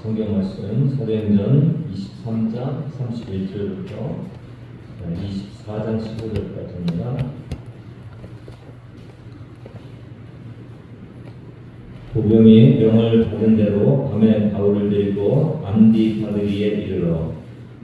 성경 말씀 사도행전 23장 31절부터 24장 15절까지입니다. 보병이 명을 받은 대로 밤에 바울을 데리고 안디바드리에 이르러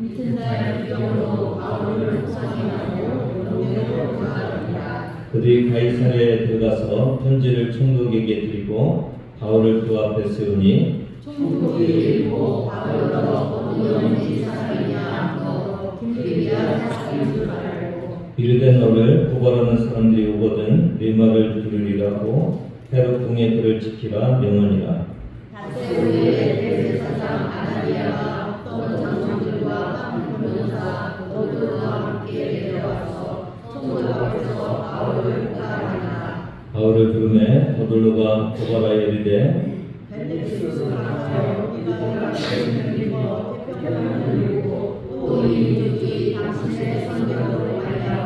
이튿날 병으로 바울을 포상하고 영령으로 나아갑니다. 그들이 가이사랴에 들어가서 편지를 총독에게 드리고 바울을 그 앞에 세우니 총독이 읽고 바울로 어느 영지 사람이냐 너 빌립비아 사람인 줄 알고 이르되 너를 고발하는 사람들이 오거든 네 말을 들으리라고 헤롯 궁의 글을 지키라 명하니라. 닷새우의 대제사장 아나니아가 어떤 장정들과 변호사 너도와 함께 내려와서 총독 앞에서 바울을 고발하니라. 바울을 부르매 더둘로가 고발하여 이르되 벨리스가 가서 이방인을 믿어 태평을 누리고 또 이 민족이 당신의 성경으로 말미암아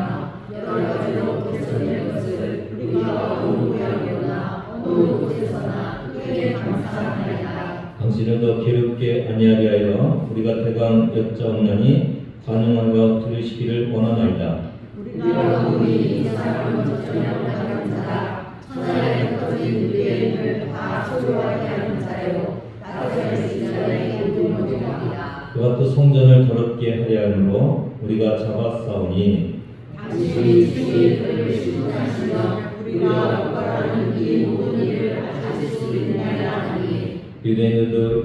여러 가지로 개선된 것을 우리가 어느 모양이나 어느 곳에서나 크게 감사하나이다. 당신을 더 괴롭게 아니하리 하여 우리가 대강 여짜옵나니 관용하여 들으시기를 원하나이다. 우리가 보니 이 사람은 저녁 다른 자라 천하에 터진 유대인을 다 소유하게 하는 자요 나사렛 이전에 모두입니다. 그가 또 성전을 더럽게 하려 하므로 우리가 잡아싸우니 당신이 친히 그를 신문하시면 우리가 고발하는 이 모든 일을 아실 수 있느냐 하니 유대인들도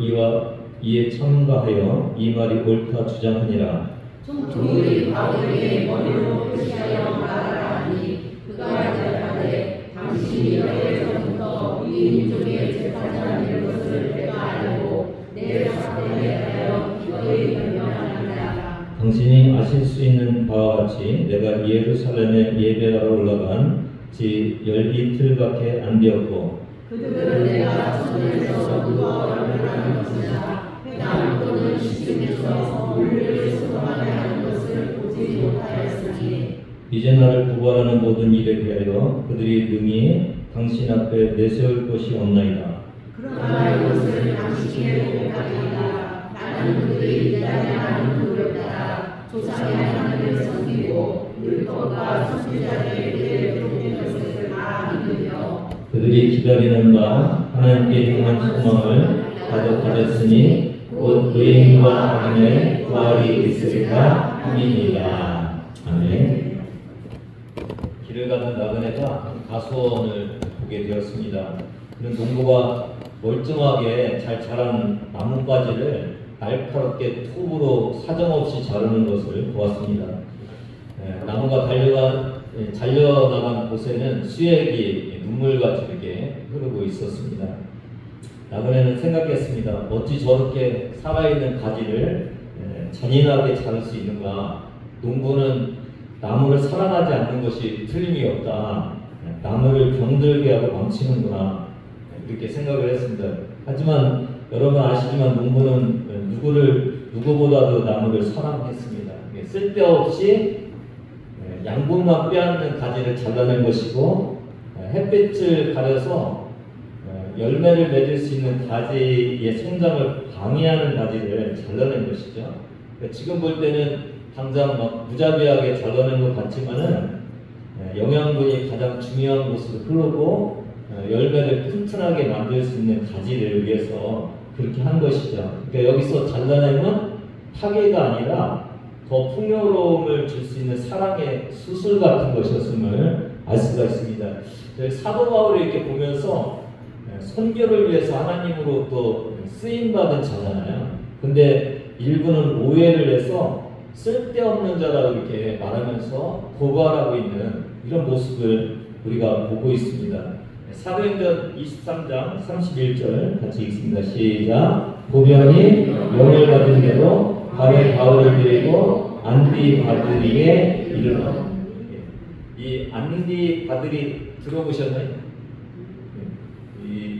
이에 참가하여 이 말이 옳다 주장하니라. 총독이 바울에게 머리로 표시하여 말하라 하니 그가 대답하되 당신이 여태전부터 우리 민족의 재판장이 된 것을 내가 알고 내 사건에 대하여 기꺼이 변명하리라. 당신이 아실 수 있는 바와 같이 내가 예루살렘에 예배하러 올라간 지 열이틀밖에 안 되었고 그들은 내가 천에서 누워 얼굴하는 것이나 회당 또는 시중에서 물을 수거하게 하는 것을 보지 못하였으니 이제 나를 고발하는 모든 일에 대하여 그들이 능히 당신 앞에 내세울 것이 없나이다. 그러나 이것을 당신에게 고백하리이다. 나는 그들이 이단하는 도를 따라 조상의 하나님을 섬기고 율법과 선지자들의 일에 기록된 것을 다 믿으며 그들이 기다리는 바 하나님께 향한 소망을 가졌으니 곧 의인과 악인의 부활이 있으리라 함이니라. 아멘. 길을 가던 나그네가 가수원을 보게 되었습니다. 그는 농부가 멀쩡하게 잘 자란 나뭇가지를 날카롭게 톱으로 사정없이 자르는 것을 보았습니다. 나무가 잘려나간 곳에는 수액이 눈물같이 이렇게 흐르고 있었습니다. 나그네는 생각했습니다. 어찌 저렇게 살아있는 가지를 잔인하게 자를 수 있는가? 농부는 나무를 사랑하지 않는 것이 틀림이 없다. 나무를 병들게 하고 망치는구나. 이렇게 생각을 했습니다. 하지만 여러분 아시지만 농부는 누구보다도 나무를 사랑했습니다. 쓸데없이 양분만 빼앗는 가지를 잘라낸 것이고 햇빛을 가려서 열매를 맺을 수 있는 가지의 성장을 방해하는 가지를 잘라낸 것이죠. 지금 볼 때는 당장 막 무자비하게 잘라낸 것 같지만은 영양분이 가장 중요한 곳으로 흐르고 열매를 튼튼하게 만들 수 있는 가지를 위해서 그렇게 한 것이죠. 그러니까 여기서 잘라내면 파괴가 아니라 더 풍요로움을 줄 수 있는 사랑의 수술 같은 것이었음을 알 수가 있습니다. 사도 바울이 이렇게 보면서 선교를 위해서 하나님으로 또 쓰임받은 자잖아요. 근데 일부는 오해를 해서 쓸데없는 자라고 이렇게 말하면서 고발하고 있는 이런 모습을 우리가 보고 있습니다. 사도행전 23장 31절 같이 읽습니다. 시작. 보병이 명을 받은 대로 밤에 바울을 데리고 안디바드리에 이르러. 이 안디바드리 들어보셨나요? 이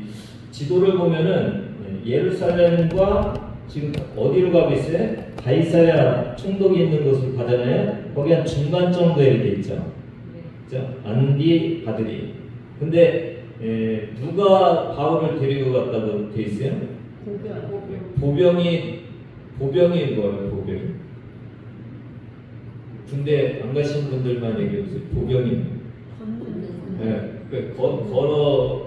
지도를 보면은 예루살렘과 지금 어디로 가고 있어요? 가이사랴 총독이 있는 곳을 가잖아요. 거기 한 중간 정도에 이렇게 있죠. 그죠? 안디바드리. 근데 누가 바울을 데리고 갔다고 돼 있어요? 보병이 뭐예요? 보병이 군대 안 가신 분들만 얘기해 보세요. 보병이 걸어가는.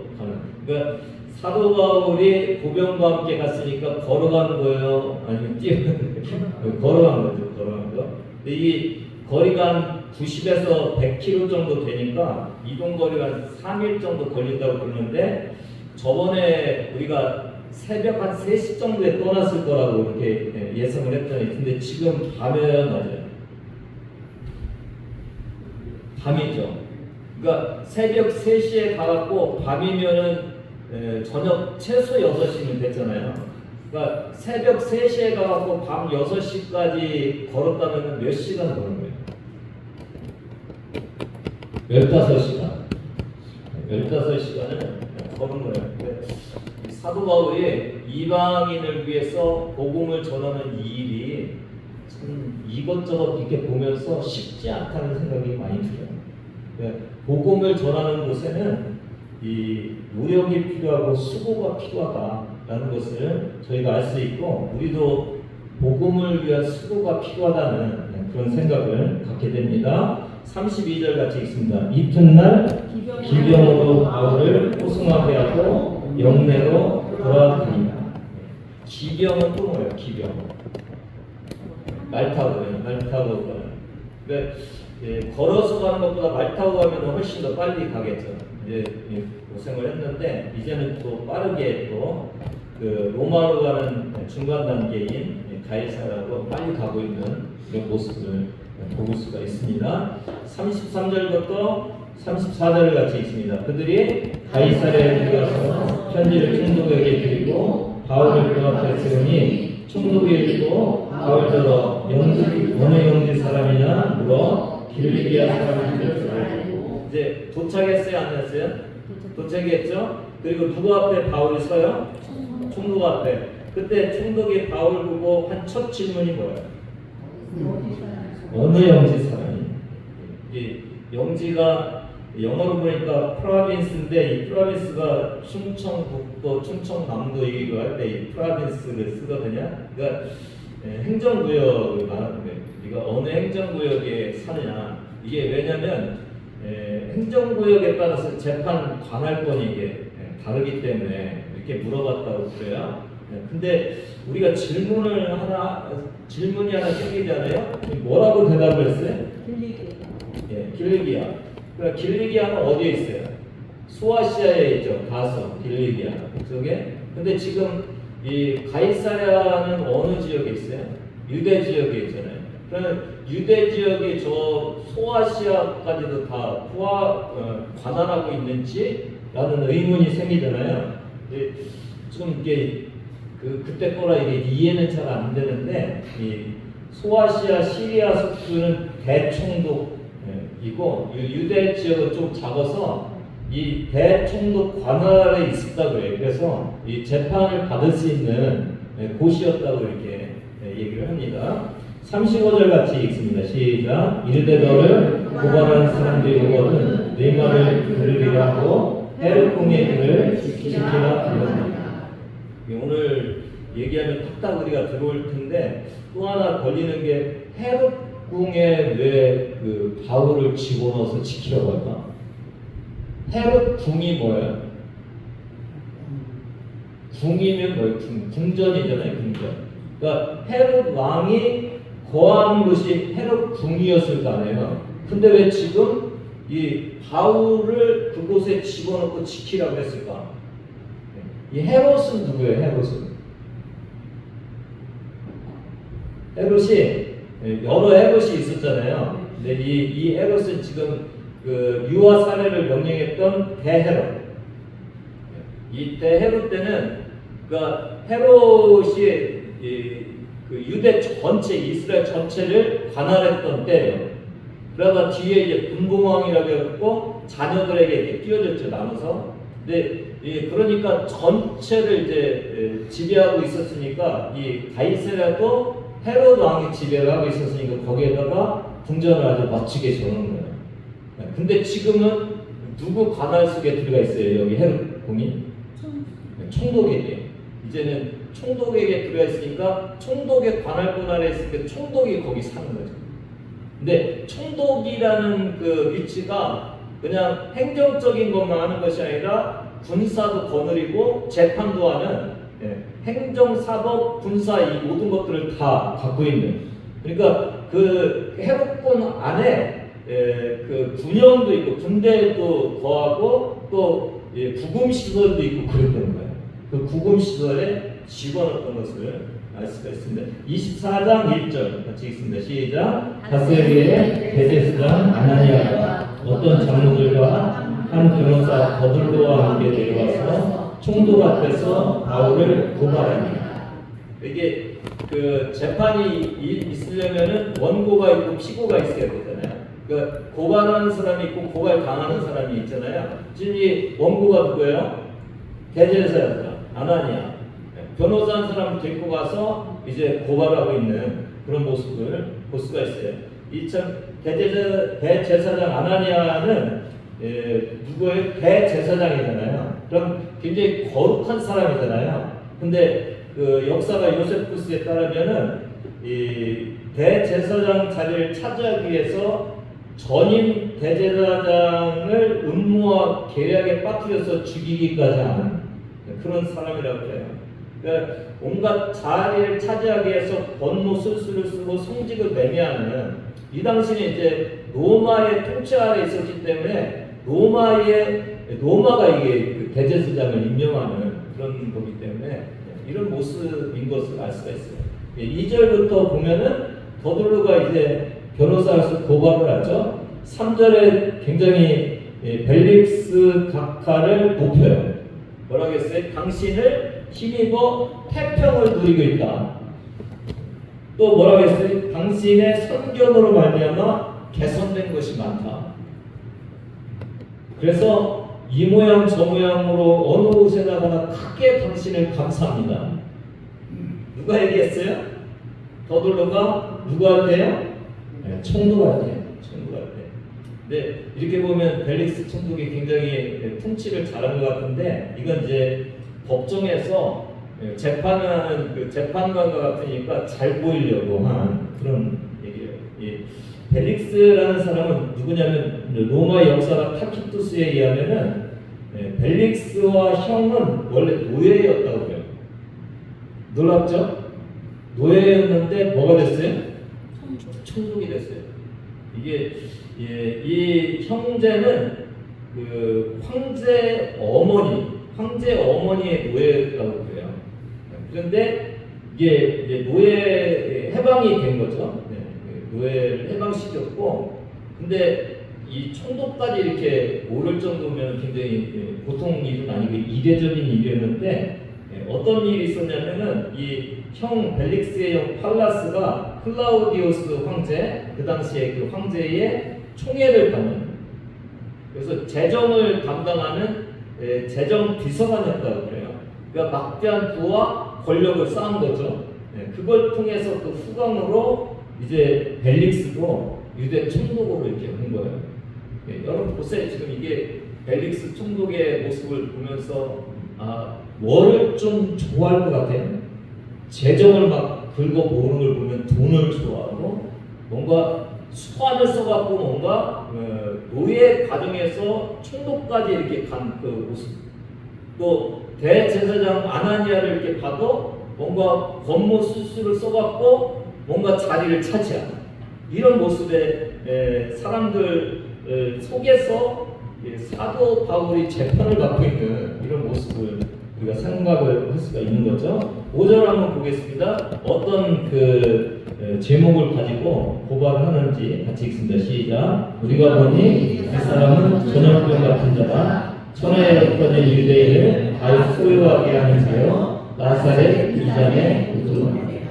그러니까 사도 바울이 보병과 함께 갔으니까 걸어가는 거예요? 아니면 뛰어가는 거예요? 걸어간 거죠. 걸어간 거. 근데 이 거리가 한 90에서 100km 정도 되니까 이동 거리가 한 3일 정도 걸린다고 그러는데 저번에 우리가 새벽 한 3시 정도에 떠났을 거라고 이렇게 예상을 했더니 근데 지금 밤에 맞아요. 밤이죠. 그러니까 새벽 3시에 가갖고 밤이면은 저녁 최소 6시면 됐잖아요. 그러니까 새벽 3시에 가갖고 밤 6시까지 걸었다면 몇 시간 걸은 거예요? 15시간. 15시간을 걸은 거예요. 사도 바울이 이방인을 위해서 복음을 전하는 이 일이 참 이것저것 이렇게 보면서 쉽지 않다는 생각이 많이 들어요. 복음을 전하는 곳에는 이 노력이 필요하고 수고가 필요하다라는 것을 저희가 알 수 있고 우리도 복음을 위한 수고가 필요하다는 그런 생각을 갖게 됩니다. 32절 같이 읽습니다. 이튿날 기병으로 바울을 호송하게 하고 영내로 돌아다니다. 기병은 또 뭐예요? 기병. 말 타고 가는. 그러니까 걸어서 가는 것보다 말 타고 가면 훨씬 더 빨리 가겠죠. 이제 고생을 했는데 이제는 또 빠르게 또 그 로마로 가는 중간 단계인 가이사라로 빨리 가고 있는 그런 모습을 볼 수가 있습니다. 33절부터 34절을 같이 읽습니다. 그들이 가이사랴에 들어가서 편지를 총독에게 드리고 바울을 그 앞에 세우니 총독이 읽고 바울더러 어느 영지 사람이냐 물어 길리기아 사람인 줄 알고 이제 도착했어요? 안 했어요? 도착했죠? 그리고 누구 앞에 바울이 서요? 총독 앞에. 그때 총독이 바울 보고 한 첫 질문이 뭐예요? 어느 영지 사람이? 이 영지가 영어로 보니까 프로빈스인데 이 프로빈스가 충청북도, 충청남도 이거 할 때 이 프로빈스를 쓰거든요. 그러니까 행정구역을 말하는 거예요. 네가 어느 행정구역에 사느냐. 이게 왜냐면 행정구역에 따라서 재판 관할권이 이게 다르기 때문에 이렇게 물어봤다고 그래요. 근데 우리가 질문이 하나 생기잖아요. 뭐라고 대답을 했어요? 길리기아. 그러니까 길리기아는 어디에 있어요? 소아시아에 있죠. 가서 길리기아 그쪽에. 근데 지금 이 가이사랴는 어느 지역에 있어요? 유대 지역에 있잖아요. 그러면 유대 지역이 저 소아시아까지도 다 관할하고 있는지라는 의문이 생기잖아요. 좀 이게 그때 거라 이게 이해는 잘 안 되는데 이 소아시아 시리아 속주는 대총독이고 유대 지역은 좀 작아서 이 대총독 관할에 있었다고 해요. 그래서 이 재판을 받을 수 있는 곳이었다고 이렇게 얘기를 합니다. 35절 같이 읽습니다. 시작. 이르되 너를 고발하는 사람들이 오거든 네 말을 들으리라 하고 헤롯 궁의 길을 지키라 이럽니다. 오늘 얘기하면 탁탁 우리가 들어올 텐데 또 하나 걸리는 게 헤롯 궁에 왜 그 바울을 집어넣어서 지키라고 할까? 헤롯 궁이 뭐예요? 궁이면 뭐예요? 궁전이잖아요. 궁전. 그러니까 헤롯 왕이 거하는 곳이 헤롯 궁이었을 거 아니에요. 근데 왜 지금 이 바울을 그곳에 집어넣고 지키라고 했을까? 이 헤롯은 누구예요? 헤롯이 여러 헤롯이 있었잖아요. 근데 이 헤롯은 지금 그 유아 살해를 명령했던 대헤롯. 이 대헤롯 때는 그러니까 헤롯이 그 유대 전체 이스라엘 전체를 관할했던 때예요. 그러다 뒤에 이제 분봉왕이라고 해갖고 자녀들에게 이렇게 띄워졌죠. 나눠서. 근데 그러니까 전체를 이제 지배하고 있었으니까 이 가이사랴도 헤롯 왕이 지배를 하고 있었으니까 거기에다가 궁전을 아주 멋지게 지어놓은 거예요. 근데 지금은 누구 관할 속에 들어가 있어요? 여기 헤롯 궁이? 총독이 돼요. 이제는 총독에게 들어있으니까 총독의 관할권 아래 있으니까 총독이 거기 사는 거죠. 근데 총독이라는 그 위치가 그냥 행정적인 것만 하는 것이 아니라 군사도 거느리고 재판도 하는 행정, 사법, 군사 이 모든 것들을 다 갖고 있는, 그러니까 그 해독권 안에 그 군영도 있고 군대도 거하고 또 구금 시설도 있고 그랬던 거예요. 그 구금 시설에 집어넣었던 것을 알 수가 있습니다. 24장 1절 같이 읽습니다. 시작. 다스에게 대제사장 아나니아가 어떤 장로들과 한 변호사 더둘로와 함께 내려와서 총독 앞에서 바울을 고발하니, 이게 그 재판이 있으려면은 원고가 있고 피고가 있어야 되잖아요. 그러니까 고발하는 사람이 있고 고발 당하는 사람이 있잖아요. 지금 이 원고가 누구예요? 대제사장 아나니아. 변호사 한 사람을 데리고 가서 이제 고발하고 있는 그런 모습을 볼 수가 있어요. 이 참 대제사장 아나니아는 누구의 대제사장이잖아요. 그럼 굉장히 거룩한 사람이잖아요. 근데 그 역사가 요세푸스에 따르면은 이 대제사장 자리를 차지하기 위해서 전임 대제사장을 음모와 계략에 빠뜨려서 죽이기까지 하는 그런 사람이라고 해요. 그러니까 온갖 자리를 차지하기 위해서 권모 술수를 쓰고 성직을 매매하는, 이 당시는 이제 로마의 통치 아래 있었기 때문에 로마가 이게 그 대제사장을 임명하는 그런 거기 때문에 이런 모습인 것을 알 수가 있어요. 2절부터 보면은 더둘로가 이제 변호사로서 고발을 하죠. 3절에 굉장히 벨릭스 각하를 높여요. 뭐라고 했어요? 당신을 힘입어 태평을 누리고 있다. 또 뭐라고 했어요? 당신의 선견으로 말미암아 개선된 것이 많다. 그래서 이 모양 저 모양으로 어느 곳에다가 크게 당신을 감사합니다. 누가 얘기했어요? 더둘로가 누구한테요? 총독한테. 네, 이렇게 보면 벨릭스 총독이 굉장히 통치를 잘한 것 같은데, 이건 이제 법정에서 재판을 하는 그 재판관과 같으니까 잘 보이려고 하는 그런 얘기예요. 이 벨릭스라는 사람은 누구냐면 로마 역사가 타키투스에 의하면은 벨릭스와 형은 원래 노예였다고 해요. 놀랍죠? 노예였는데 뭐가 됐어요? 총독이 됐어요. 이게 이 형제는 그 황제 어머니의 노예라고 그래요. 그런데 이게 노예 해방이 된 거죠. 노예를 해방시켰고, 근데 이 총독까지 이렇게 오를 정도면 굉장히 보통 일은 아니고 이례적인 일이었는데, 어떤 일이 있었냐면은 이 형 벨릭스의 형 팔라스가 클라우디우스 황제, 그 당시에 그 황제의 총애를 받는, 그래서 재정을 담당하는 재정 비서관이었다고 그래요. 그러니까 막대한 부와 권력을 쌓은 거죠. 그걸 통해서 그 후광으로 이제 벨릭스도 유대 총독으로 이렇게 온 거예요. 여러분 보세요. 지금 이게 벨릭스 총독의 모습을 보면서 뭐를 좀 좋아할 것 같아요. 재정을 막 긁어 모으는 걸 보면 돈을 좋아하고, 뭔가 수완을 써갖고 뭔가 노예 과정에서 총독까지 이렇게 간 그 모습. 또 대제사장 아나니아를 이렇게 봐도 뭔가 권모 수수를 써갖고 뭔가 자리를 차지하는 이런 모습의 사람들 속에서 사도 바울이 재판을 받고 있는 이런 모습을 우리가 생각을 할 수가 있는 거죠. 5절 한번 보겠습니다. 어떤 그 제목을 가지고 고발을 하는지 같이 읽습니다. 시작. 우리가 보니 이 사람은 전염병 같은 자다. 천하에 흩어진 유대인을 다 소유하게 하는 자요, 나사렛 이장의 우두머리라.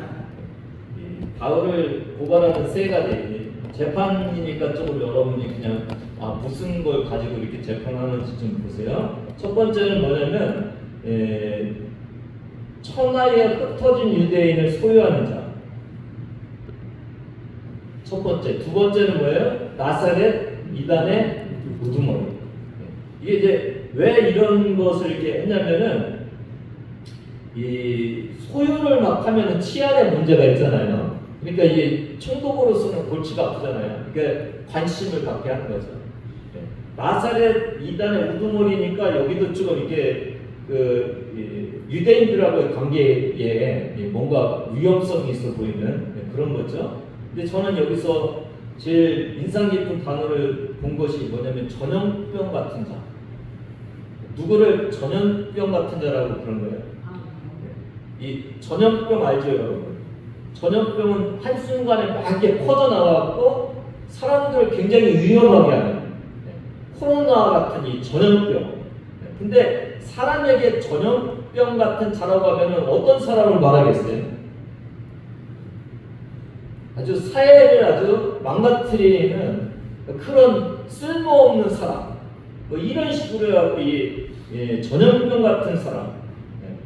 바울을 고발하는 세 가지 재판이니까 조금 여러분이 그냥 무슨 걸 가지고 이렇게 재판하는지 좀 보세요. 첫 번째는 뭐냐면 천하에 흩어진 유대인을 소유하는 자. 첫 번째. 두 번째는 뭐예요? 나사렛 이단의 우두머리. 이게 이제 왜 이런 것을 이렇게 했냐면은 이 소유를 막 하면은 치안에 문제가 있잖아요. 그러니까 이 총독으로서는 골치가 아프잖아요. 그러니까 관심을 갖게 하는 거죠. 나사렛 이단의 우두머리니까 여기도 좀 이렇게 유대인들하고의 관계에 뭔가 위험성이 있어 보이는 그런 거죠. 근데 저는 여기서 제일 인상 깊은 단어를 본 것이 뭐냐면 전염병 같은 자. 누구를 전염병 같은 자라고 그런 거예요. 이 전염병 알죠, 여러분? 전염병은 한순간에 막 이렇게 퍼져나가고 사람들을 굉장히 위험하게 하는 코로나 같은 이 전염병. 근데 사람에게 전염병 같은 자라고 하면 어떤 사람을 말하겠어요? 아주 사회를 아주 망가뜨리는 그런 쓸모없는 사람. 뭐 이런 식으로 해갖고 이 전염병 같은 사람,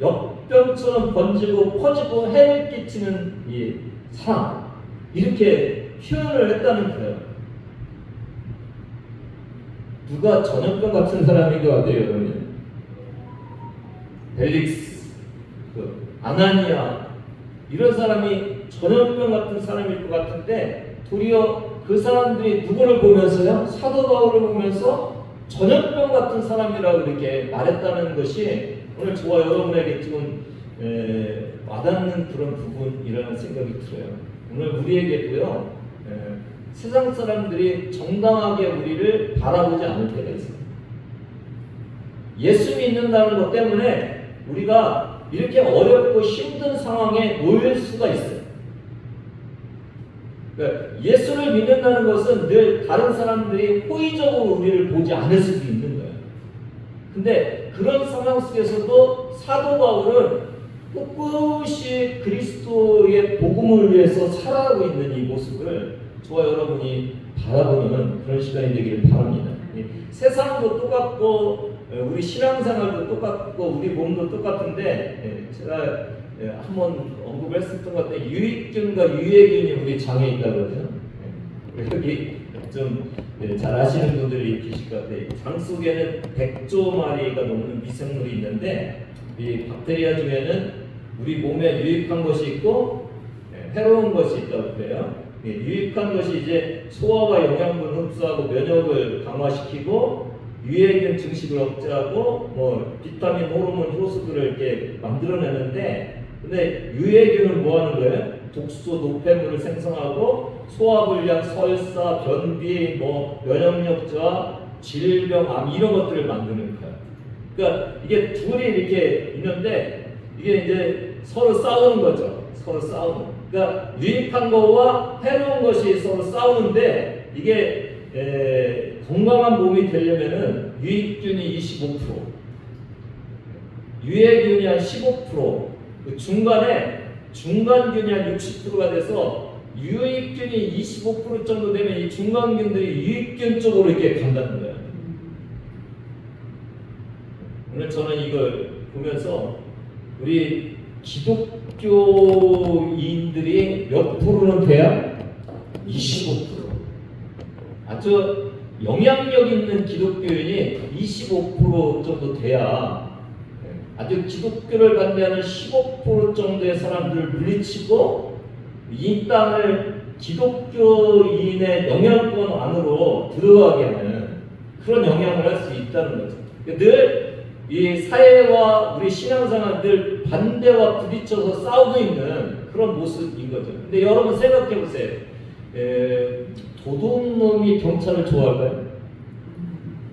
역병처럼 번지고 퍼지고 해를 끼치는 이 사람, 이렇게 표현을 했다는 거예요. 누가 전염병 같은 사람인 것 같아요, 여러분? 벨릭스, 아나니아 이런 사람이 전염병 같은 사람일 것 같은데 도리어 그 사람들이 누구를 보면서요? 사도 바울을 보면서 전염병 같은 사람이라고 이렇게 말했다는 것이 오늘 저와 여러분에게 지금 와닿는 그런 부분이라는 생각이 들어요. 오늘 우리에게도요, 세상 사람들이 정당하게 우리를 바라보지 않을 때가 있어요. 예수 믿는다는 것 때문에 우리가 이렇게 어렵고 힘든 상황에 놓일 수가 있어요. 그러니까 예수를 믿는다는 것은 늘 다른 사람들이 호의적으로 우리를 보지 않을 수도 있는 거예요. 근데 그런 상황 속에서도 사도 바울은 꿋꿋이 그리스도의 복음을 위해서 살아가고 있는 이 모습을 저와 여러분이 바라보는 그런 시간이 되기를 바랍니다. 세상도 똑같고 우리 신앙생활도 똑같고 우리 몸도 똑같은데 제가 한번 언급했었던 것 같아요. 유익균과 유해균이 우리 장에 있다고 그러죠. 여기 좀 잘 아시는 분들이 계실 것 같아요. 장 속에는 100조 마리가 넘는 미생물이 있는데 이 박테리아 중에는 우리 몸에 유익한 것이 있고 해로운 것이 있다고 그래요. 유익한 것이 이제 소화와 영양분 흡수하고 면역을 강화시키고 유해균 증식을 억제하고 뭐 비타민, 호르몬, 효소들을 이렇게 만들어내는데 근데 유해균은 뭐 하는 거예요? 독소, 노폐물을 생성하고 소화불량, 설사, 변비, 뭐 면역력 저하, 질병, 암 이런 것들을 만드는 거예요. 그러니까 이게 둘이 이렇게 있는데 이게 이제 서로 싸우는 거죠. 서로 싸우는. 그러니까 유익한 것과 해로운 것이 서로 싸우는데 이게 건강한 몸이 되려면은 유익균이 25%, 유해균이 한 15%, 그 중간균이 한 60%가 돼서 유익균이 25% 정도 되면 이 중간균들이 유익균 쪽으로 이렇게 간다는 거예요. 오늘 저는 이걸 보면서 우리 기독교인들이 몇 프로는 돼야? 25%. 아주 영향력 있는 기독교인이 25% 정도 돼야 아주 기독교를 반대하는 15% 정도의 사람들을 물리치고 이 땅을 기독교인의 영향권 안으로 들어가게 하는 그런 영향을 할 수 있다는 거죠. 늘 이 사회와 우리 신앙생활 늘 반대와 부딪혀서 싸우고 있는 그런 모습인 거죠. 근데 여러분 생각해 보세요. 도둑놈이 경찰을 좋아할까요?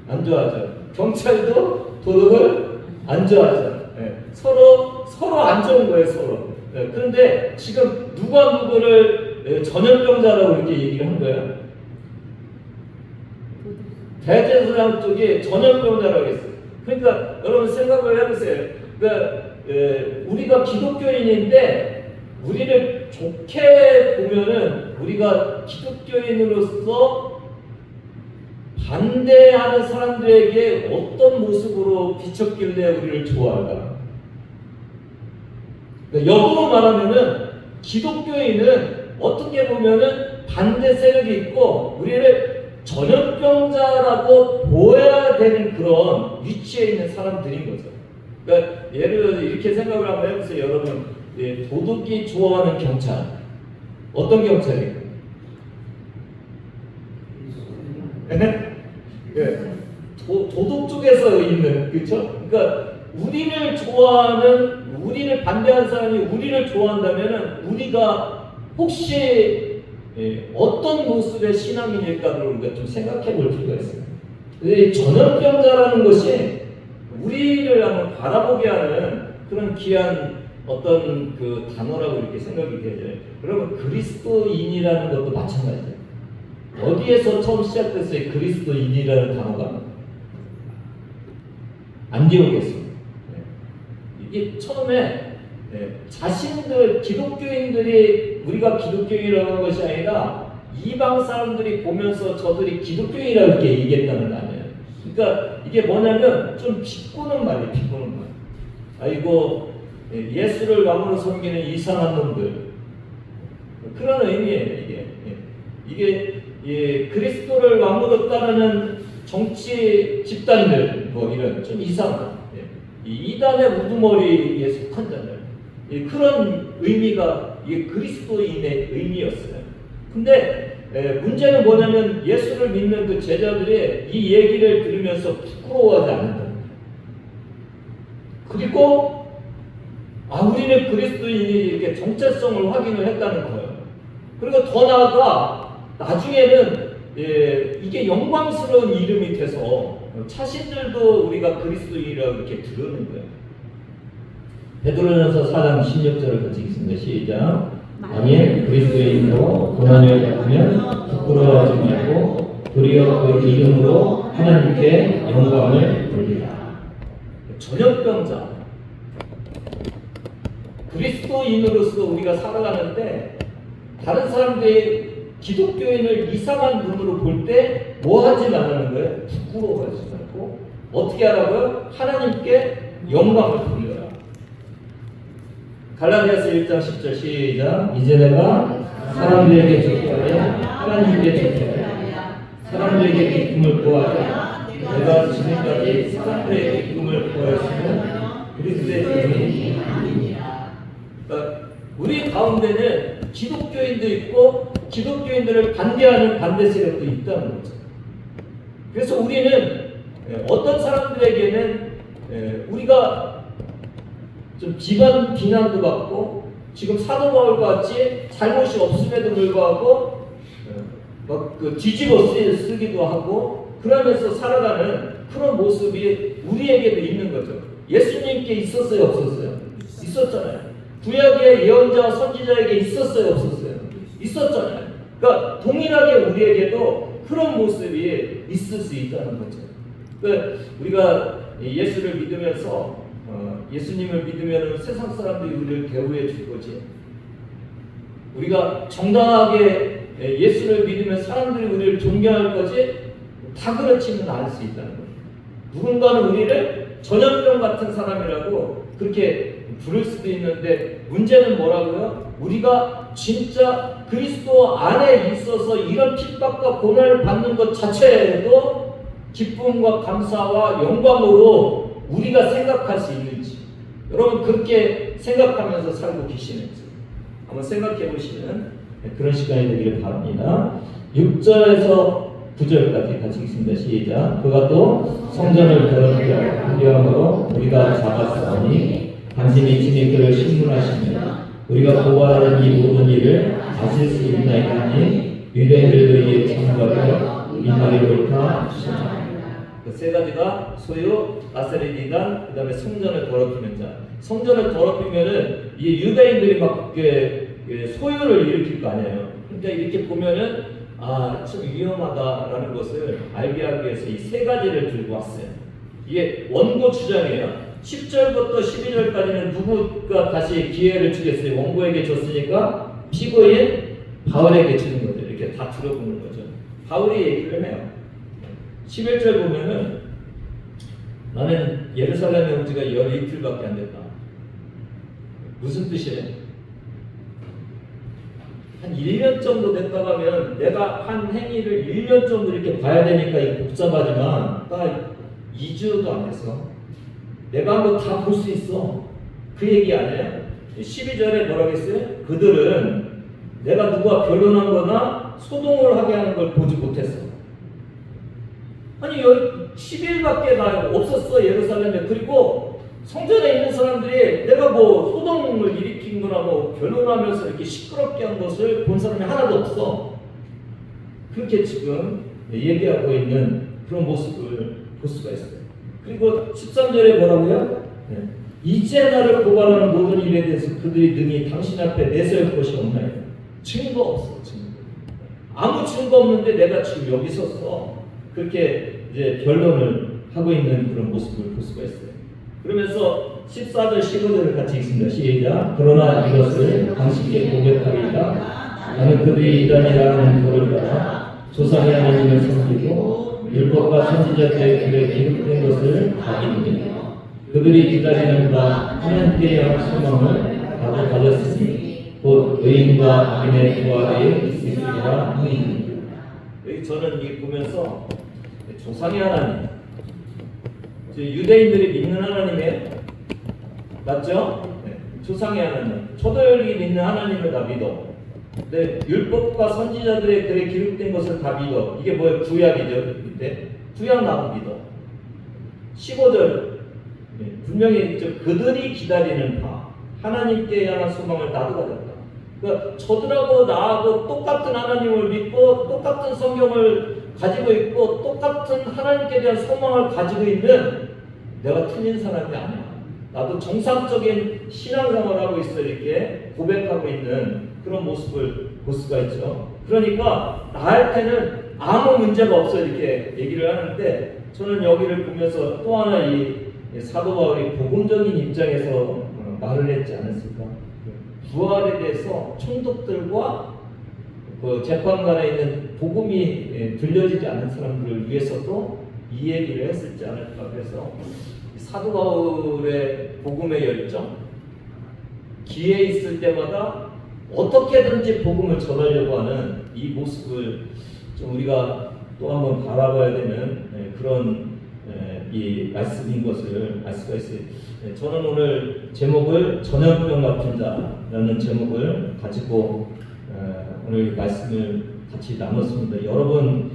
안 좋아하죠. 경찰도 도둑을 안 좋아하죠. 서로 안 좋은 거예요, 서로. 그런데 지금 누가 누구를 전염병자라고 이렇게 얘기를 한 거예요? 대제사장 쪽이 전염병자라고 했어요. 그러니까 여러분 생각을 해보세요. 그러니까 우리가 기독교인인데 우리를 좋게 보면은 우리가 기독교인으로서 반대하는 사람들에게 어떤 모습으로 비쳤길래 우리를 좋아할까? 그러니까 역으로 말하면은 기독교인은 어떻게 보면은 반대 세력이 있고 우리를 전염병자라고 보여야 되는 그런 위치에 있는 사람들인 거죠. 그러니까 예를 이렇게 생각을 한번 해보세요. 여러분, 예, 도둑이 좋아하는 경찰 어떤 경찰이에요? 예, 도둑 쪽에서 있는, 그렇죠? 그러니까 우리를 좋아하는, 우리를 반대하는 사람이 우리를 좋아한다면은 우리가 혹시 어떤 모습의 신앙인일까를 우리가 좀 생각해 볼 필요가 있어요. 이 전염병자라는 것이 우리를 한번 바라보게 하는 그런 귀한 어떤 그 단어라고 이렇게 생각이 되죠. 여러분, 그리스도인이라는 것도 마찬가지예요. 어디에서 처음 시작됐어요? 그리스도인이라는 단어가 안디옥이었어요. 이게 처음에 자신들 기독교인들이, 우리가 기독교인이라고 하는 것이 아니라 이방 사람들이 보면서 저들이 기독교인이라고 이렇게 얘기했다는 거 아니에요. 그러니까 이게 뭐냐면 좀 비꼬는 말이에요. 비꼬는 말. 아이고, 예수를 왕으로 섬기는 이상한 놈들, 그런 의미예요. 이게 그리스도를 왕으로 따르는 정치 집단들, 뭐 이런 좀 이상한 이단의 우두머리에 속한 자들, 그런 의미가 이게 그리스도인의 의미였어요. 근데 문제는 뭐냐면 예수를 믿는 그 제자들이 이 얘기를 들으면서 부끄러워하지 않는다. 그리고 우리는 그리스도인이 이렇게 정체성을 확인을 했다는 거예요. 그리고 더 나아가 나중에는 이게 영광스러운 이름이 돼서 자신들도 우리가 그리스도인이라고 이렇게 부르는 거예요. 베드로전서 4장 16절을 같이 읽습니다. 시작. 만일 그리스도인으로 고난을 겪으면 부끄러워하지 말고 도리어 그 이름으로 하나님께 영광을 돌리라. 전염병자, 그리스도인으로서 우리가 살아가는데 다른 사람들이 기독교인을 이상한 눈으로 볼 때 뭐 하지 말라는 거예요? 부끄러워하지 말고 어떻게 하라고요? 하나님께 영광을 돌려라. 갈라디아서 1장 10절 시작. 이제 내가 사람들에게 좋게 하나님께 좋게 사람들에게 기쁨을 구하여 내가 지금까지 사람들에게 기쁨을 구하였으면 그리스도의 기쁨이 아니니라. 그러니까 우리 가운데는 기독교인도 있고 기독교인들을 반대하는 반대 세력도 있다는 거죠. 그래서 우리는 어떤 사람들에게는 우리가 좀 비난도 받고 지금 사도 바울 같이 잘못이 없음에도 불구하고 막 그 뒤집어 쓰기도 하고 그러면서 살아가는 그런 모습이 우리에게도 있는 거죠. 예수님께 있었어요, 없었어요? 있었잖아요. 구약의 예언자 선지자에게 있었어요, 없었어요? 있었잖아요. 그러니까 동일하게 우리에게도 그런 모습이 있을 수 있다는 거죠. 그러니까 우리가 예수를 믿으면서 예수님을 믿으면 세상 사람들이 우리를 대우해 줄 거지. 우리가 정당하게 예수를 믿으면 사람들이 우리를 존경할 거지. 다 그렇지는 않을 수 있다는 거예요. 누군가는 우리를 전염병 같은 사람이라고 그렇게 부를 수도 있는데 문제는 뭐라고요? 우리가 진짜 그리스도 안에 있어서 이런 핍박과 고난을 받는 것 자체에도 기쁨과 감사와 영광으로 우리가 생각할 수 있는지, 여러분 그렇게 생각하면서 살고 계시는지 한번 생각해 보시는 그런 시간이 되기를 바랍니다. 6절에서 9절까지 같이 읽습니다. 시작. 그가 또 성전을 더럽히려 함으로 우리가 잡았사오니 당신이 친히 그를 신문하시며 우리가 고발하는 이 모든 일을 아실 수 있나이까니 유대인들도 이에 참가하여 이 말이 옳다 하시나이다. 그 세 가지가 소유, 아세리디단, 그다음에 성전을 더럽히는 자. 성전을 더럽히면은 이 유대인들이 막 소유를 일으킬 거 아니에요. 그러니까 이렇게 보면은 좀 위험하다라는 것을 알게 하기 위해서 이 세 가지를 들고 왔어요. 이게 원고 주장이에요. 10절부터 12절까지는 누구가 다시 기회를 주겠어요? 원고에게 줬으니까 피고인 바울에게 주는 거죠. 이렇게 다 들어보는 거죠. 바울이 얘기를 해요. 11절 보면은 나는 예루살렘에 온 지가 12이틀밖에 안 됐다. 무슨 뜻이래? 한 1년 정도 됐다고 하면 내가 한 행위를 1년 정도 이렇게 봐야 되니까 이게 복잡하지만 딱 2주도 안 됐어. 내가 한번 다 볼 수 있어. 그 얘기 아니에요? 12절에 뭐라고 했어요? 그들은 내가 누가 변론한 거나 소동을 하게 하는 걸 보지 못했어. 아니 여기 10일밖에 나 없었어 예루살렘에. 그리고 성전에 있는 사람들이 내가 뭐 소동을 일으킨 거나 뭐 변론하면서 이렇게 시끄럽게 한 것을 본 사람이 하나도 없어. 그렇게 지금 얘기하고 있는 그런 모습을 볼 수가 있어요. 그리고 13절에 뭐라고요? 이제 나를 고발하는 모든 일에 대해서 그들이 능히 당신 앞에 내세울 것이 없나요? 증거 없어. 증거. 아무 증거 없는데 내가 지금 여기 섰어. 그렇게 이제 변론을 하고 있는 그런 모습을 볼 수가 있어요. 그러면서 14절 15절을 같이 읽습니다. 시작. 그러나 이것을 당신께 고백하리이다. 나는 그들이 이단이라는 도를 따라 조상의 하나님을 섬기고 율법과 선지자들의 글에 기록된 것을 다 믿으며 그들이 기다리는 바 하나님께 향한 소망을 다도 가졌으니 곧 의인과 악인의 부활이 있으리라 하니. 저는 이 보면서 조상의 하나님, 유대인들이 믿는 하나님이에요. 맞죠? 네. 조상의 하나님, 저들이 믿는 하나님을 다 믿어. 근데 율법과 선지자들의 글에 기록된 것을 다 믿어. 이게 뭐예요? 구약이죠. 그때 구약 나도 믿어. 15절 분명히 그들이 기다리는 바 하나님께 향한 소망을 나도 가졌다. 그러니까 저들하고 나하고 똑같은 하나님을 믿고 똑같은 성경을 가지고 있고 똑같은 하나님께 대한 소망을 가지고 있는 내가 틀린 사람이 아니야. 나도 정상적인 신앙생활을 하고 있어. 이렇게 고백하고 있는 그런 모습을 볼 수가 있죠. 그러니까 나한테는 아무 문제가 없어 이렇게 얘기를 하는데, 저는 여기를 보면서 또 하나 이 사도 바울이 복음적인 입장에서 말을 했지 않았을까? 부활에 대해서 총독들과 그 재판관에 있는 복음이 들려지지 않은 사람들을 위해서도 이 얘기를 했을지 않을까. 그래서 사도 바울의 복음의 열정, 기회 있을 때마다 어떻게든지 복음을 전하려고 하는 이 모습을 좀 우리가 또 한번 바라봐야 되는 그런 이 말씀인 것을 알 수가 있어요. 저는 오늘 제목을 전염병 같은 자라는 제목을 가지고 오늘 말씀을 같이 나눴습니다. 여러분,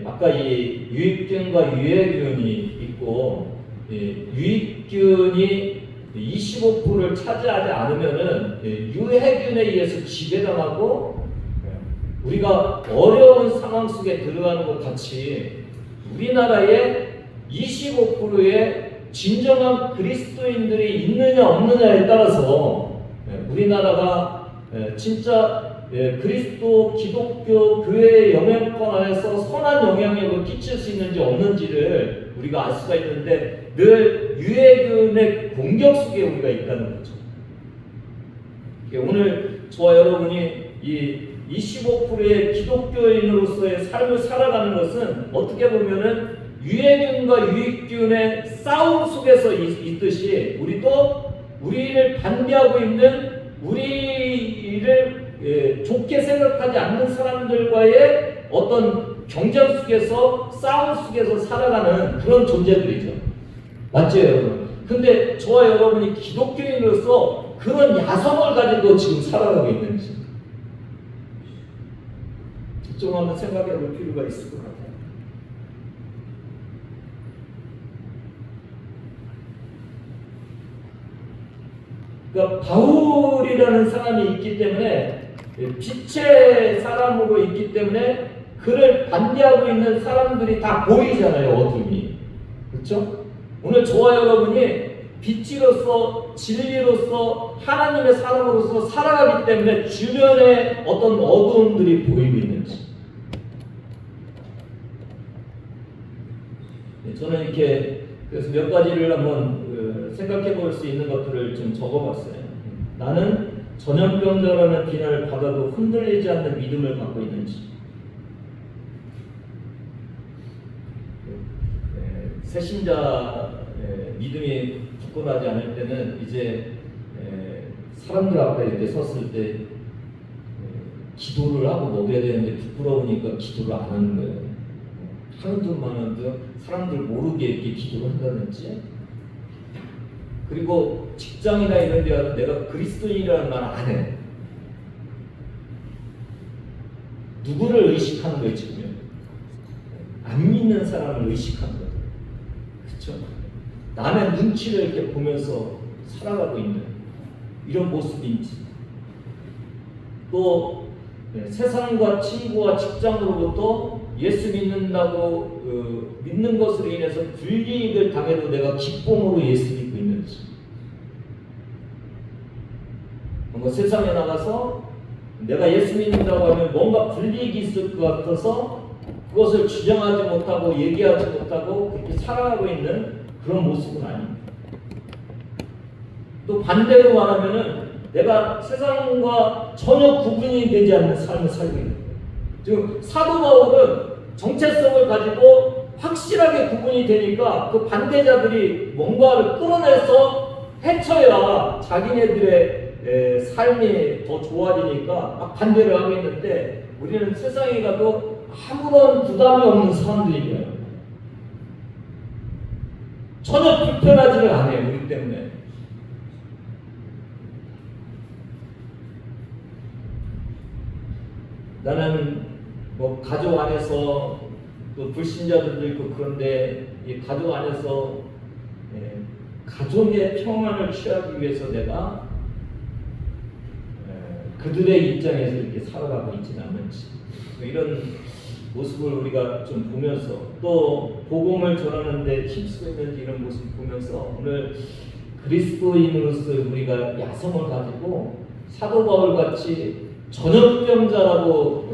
아까 이 유익균과 유해균이 있고, 유익균이 25%를 차지하지 않으면은 유해균에 의해서 지배당하고, 우리가 어려운 상황 속에 들어가는 것 같이 우리나라에 25%의 진정한 그리스도인들이 있느냐 없느냐에 따라서 우리나라가 진짜 그리스도 기독교 교회의 영향권 안에서 선한 영향력을 끼칠 수 있는지 없는지를 우리가 알 수가 있는데, 늘 유해균의 공격 속에 우리가 있다는 거죠. 오늘 저와 여러분이 이 25%의 기독교인으로서의 삶을 살아가는 것은 어떻게 보면은 유해균과 유익균의 싸움 속에서 있듯이, 우리도 우리를 반대하고 있는, 우리를 좋게 생각하지 않는 사람들과의 어떤 경쟁 속에서, 싸움 속에서 살아가는 그런 존재들이죠. 맞죠, 여러분? 근데 저와 여러분이 기독교인으로서 그런 야성을 가지고 지금 살아가고 있는지 좀 한번 생각해 볼 필요가 있을 것 같아요. 그러니까 바울이라는 사람이 있기 때문에, 빛의 사람으로 있기 때문에 그를 반대하고 있는 사람들이 다 보이잖아요, 어둠이. 그렇죠? 오늘 저와 여러분이 빛으로서, 진리로서, 하나님의 사람으로서 살아가기 때문에 주변에 어떤 어두움들이 보이고 있는지. 저는 이렇게 그래서 몇 가지를 한번 생각해 볼 수 있는 것들을 좀 적어봤어요. 나는 전염병자라는 비난을 받아도 흔들리지 않는 믿음을 갖고 있는지. 새신자 믿음이 굳건하지 않을 때는 이제 사람들 앞에 이렇게 섰을 때 기도를 하고 먹여야 되는데 부끄러우니까 기도를 안 하는 거예요. 하는 듯 마는 듯 사람들 모르게 이렇게 기도를 한다든지, 그리고 직장이나 이런 데 가서 내가 그리스도인이라는 말 안 해. 누구를 의식하는 거예요, 지금? 안 믿는 사람을 의식하는 거예요. 그렇죠? 남의 눈치를 이렇게 보면서 살아가고 있는 이런 모습인지, 또 세상과 친구와 직장으로부터 예수 믿는다고 믿는 것으로 인해서 불이익을 당해도 내가 기쁨으로 예수 믿고 있는지, 뭔가 세상에 나가서 내가 예수 믿는다고 하면 뭔가 불이익이 있을 것 같아서 그것을 주장하지 못하고 얘기하지 못하고 그렇게 살아가고 있는 그런 모습은 아닙니다. 또 반대로 말하면은 내가 세상과 전혀 구분이 되지 않는 삶을 살고 있는 거예요. 지금 사도 바울은 정체성을 가지고 확실하게 구분이 되니까 그 반대자들이 뭔가를 끌어내서 해쳐야 자기네들의 삶이 더 좋아지니까 막 반대를 하고 있는데, 우리는 세상에 가도 아무런 부담이 없는 사람들이에요. 전혀 불편하지를 않아요, 우리 때문에. 나는 뭐 가족 안에서 또 불신자들도 있고 그런데 이 가족 안에서 가족의 평안을 취하기 위해서 내가 그들의 입장에서 이렇게 살아가고 있지는 않는지, 이런 모습을 우리가 좀 보면서, 또 복음을 전하는데 힘쓰고 있는 이런 모습을 보면서 오늘 그리스도인으로서 우리가 야성을 가지고 사도 바울 같이 전염병자라고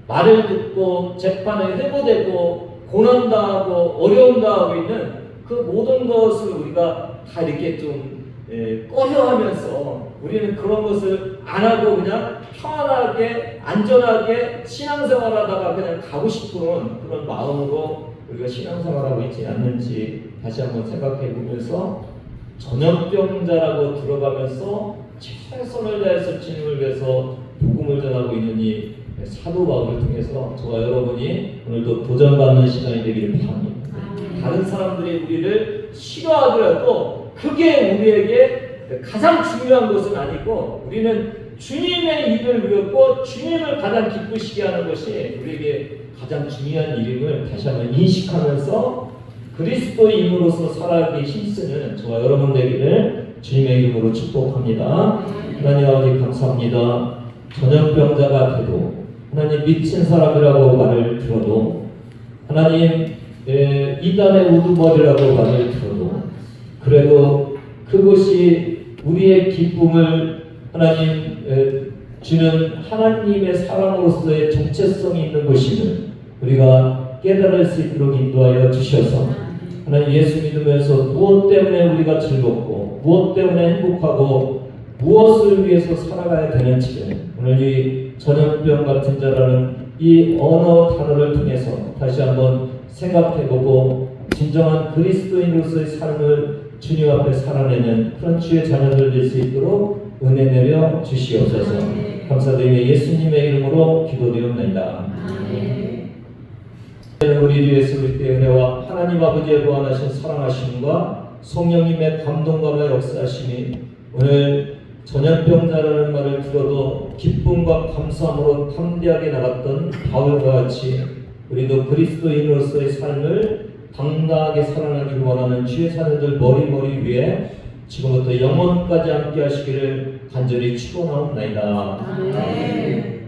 말을 듣고 재판에 회고되고 고난당하고 어려움당하고 있는 그 모든 것을 우리가 다 이렇게 좀 꺼려하면서 우리는 그런 것을 안 하고 그냥 평안하게 안전하게 신앙생활하다가 그냥 가고 싶은 그런 마음으로 우리가 신앙생활하고 있지 않는지 다시 한번 생각해 보면서, 전염병자라고 들어가면서 최선을 다해서 주님을 위해서 복음을 전하고 있는 이 사도 바울을 통해서 저와 여러분이 오늘도 도전받는 시간이 되기를 바랍니다. 다른 사람들이 우리를 싫어하더라도 그게 우리에게 가장 중요한 것은 아니고, 우리는 주님의 일을 위했고 주님을 가장 기쁘시게 하는 것이 우리에게 가장 중요한 일임을 다시 한번 인식하면서 그리스도인으로서 살아가기 힘쓰는 저와 여러분 되기를 주님의 이름으로 축복합니다. 하나님 아버지 감사합니다. 전염병자가 돼도, 하나님 미친 사람이라고 말을 들어도, 하나님 이단의 우두머리라고 말을 들어도, 그래도 그것이 우리의 기쁨을 하나님 주는 하나님의 사람으로서의 정체성이 있는 것임을 우리가 깨달을 수 있도록 인도하여 주셔서, 하나님 예수 믿으면서 무엇 때문에 우리가 즐겁고 무엇 때문에 행복하고 무엇을 위해서 살아가야 되는지를 오늘 이 전염병 같은 자라는 이 언어 단어를 통해서 다시 한번 생각해보고 진정한 그리스도인으로서의 삶을 주님 앞에 살아내는 그런 주의 자녀들 될 수 있도록 은혜 내려 주시옵소서. 감사드리며 예수님의 이름으로 기도드리옵나이다. 우리를 위해서 우리 때 은혜와 하나님 아버지의 무한하신 사랑하심과 성령님의 감동감과 역사하심이 오늘 전염병자라는 말을 들어도 기쁨과 감사함으로 담대하게 나갔던 바울과 같이 우리도 그리스도인으로서의 삶을 당당하게 살아가기를 원하는 주의 자녀들 머리 위에 지금부터 영원까지 함께 하시기를 간절히 축원하옵나이다. 아멘.